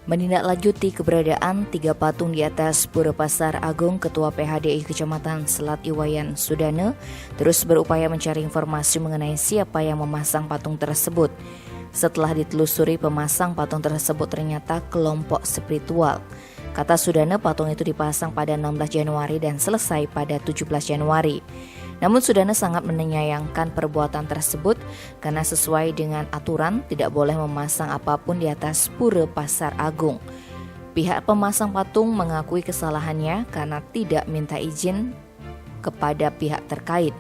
Menindaklanjuti keberadaan 3 patung di atas Pura Pasar Agung, Ketua PHDI Kecamatan Selat Iwayan Sudane terus berupaya mencari informasi mengenai siapa yang memasang patung tersebut. Setelah ditelusuri, pemasang patung tersebut ternyata kelompok spiritual. Kata Sudane, patung itu dipasang pada 16 Januari dan selesai pada 17 Januari. Namun Sudane sangat menyayangkan perbuatan tersebut karena sesuai dengan aturan tidak boleh memasang apapun di atas Pura Pasar Agung. Pihak pemasang patung mengakui kesalahannya karena tidak minta izin kepada pihak terkait.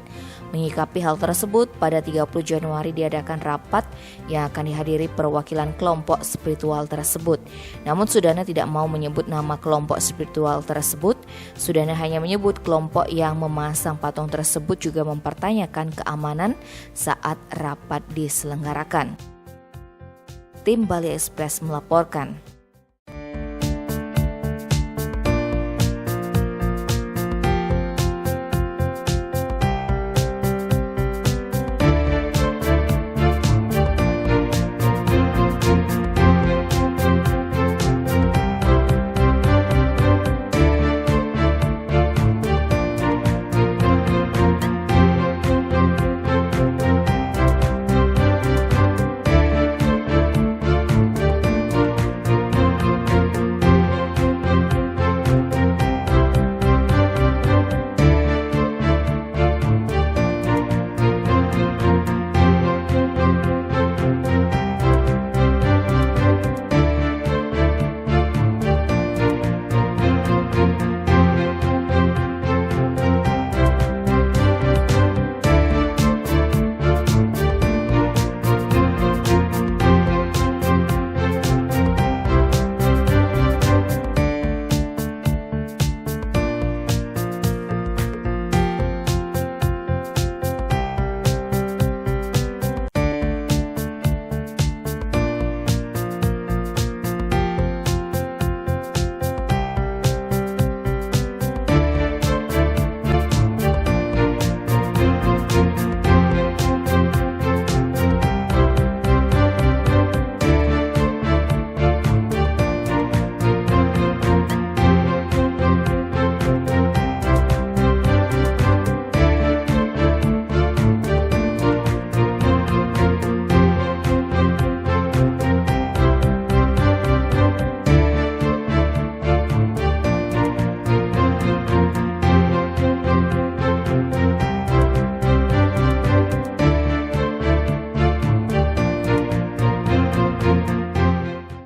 Menyikapi hal tersebut, pada 30 Januari diadakan rapat yang akan dihadiri perwakilan kelompok spiritual tersebut. Namun Sudane tidak mau menyebut nama kelompok spiritual tersebut. Sudane hanya menyebut kelompok yang memasang patung tersebut juga mempertanyakan keamanan saat rapat diselenggarakan. Tim Bali Express melaporkan.